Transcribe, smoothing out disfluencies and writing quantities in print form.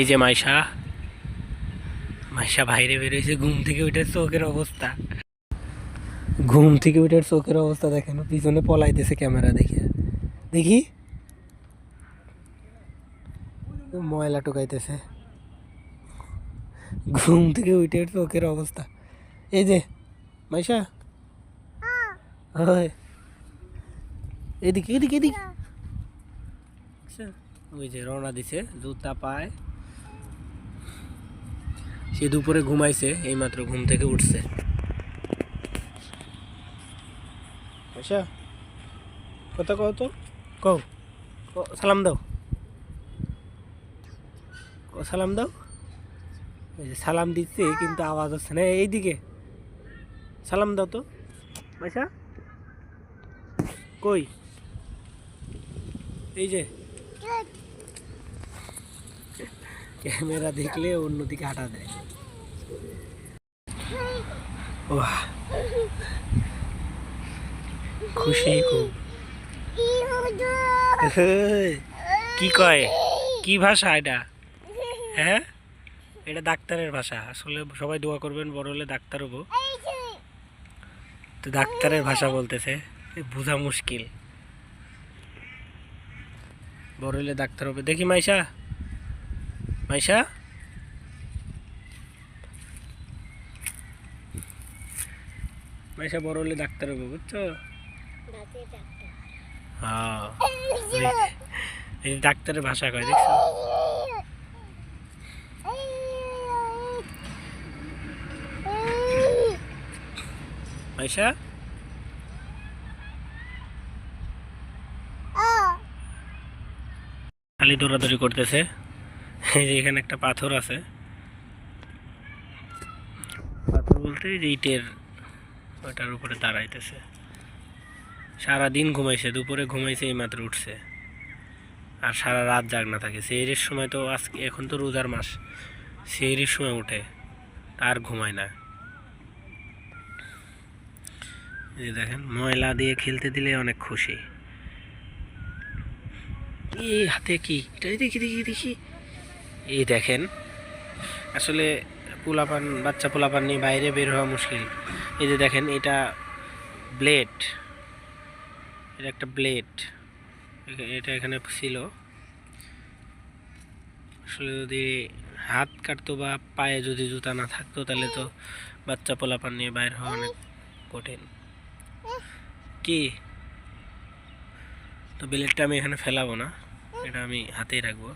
এই যে মাইশা মাইশা বাইরে বেরোয়েছে ঘুম থেকে ওইটার চোখের অবস্থা। ঘুম থেকে ওইটার চোখের অবস্থা দেখেন, পিছনে পলাইতেছে ক্যামেরা দেখে। দেখি ময়লা টোকাইতেছে। ঘুম থেকে ওইটার চোখের অবস্থা। এই যে মাইশা, হয় এদিকে এদিকে এদিকে। ওই যে রওনা দিছে, জুতা পায়। সে দুপুরে ঘুমাইছে, এইমাত্র ঘুম থেকে উঠছে। আচ্ছা কথা কও তো, কও সালাম দাও, সালাম দাও। ওই যে সালাম দিচ্ছে কিন্তু আওয়াজ হচ্ছে না। এইদিকে সালাম দাও তো আচ্ছা। কই এই যে ক্যামেরা দেখলে অন্যদিকে হাঁটা দেয়। ও খুশি খুব। কি কয়, কি ভাষা এটা? হ্যাঁ, এটা ডাক্তারের ভাষা। আসলে সবাই দোয়া করবেন বড় হলে ডাক্তার হবো। তো ডাক্তারের ভাষা বলতেছে, বোঝা মুশকিল। বড় হলে ডাক্তার হবে। দেখি মাইশা, মাইশা মাইশা বড় হলে ডাক্তার হবে, বুঝছো? হ্যাঁ, এই ডাক্তারের ভাষা কয়, দেখছো? মাইশা খালি দৌড়াদৌড়ি করতেছে। এই যে এখানে একটা পাথর আছে, পাথর বলতে যে ইটের, ওটার উপরে দাঁড়াইতেছে। সারাদিন ঘুমাইছে, দুপুরে ঘুমাইছে, এই মাত্র উঠছে। আর সারা রাত জাগনা থাকে। সেহরির সময় তো আজকে, এখন তো রোজার মাস, সেহরির সময় উঠে, আর ঘুমায় না। এই দেখেন, ময়লা দিয়ে খেলতে দিলে অনেক খুশি। এই হাতে কি এটা, দেখি দেখি দেখি। এই দেখেন, আসলে পোলাপান, বাচ্চা পোলাপান নিয়ে বাইরে বের হওয়া মুশকিল। এই যে দেখেন, এটা ব্লেড, এটা একটা ব্লেড, এটা এখানে ছিল। আসলে যদি হাত কাটতো বা পায়ে যদি জুতা না থাকতো, তাহলে তো বাচ্চা পোলাপান নিয়ে বাইর হওয়া অনেক কঠিন। কি, তো ব্লেডটা আমি এখানে ফেলাবো না, এটা আমি হাতেই রাখবো।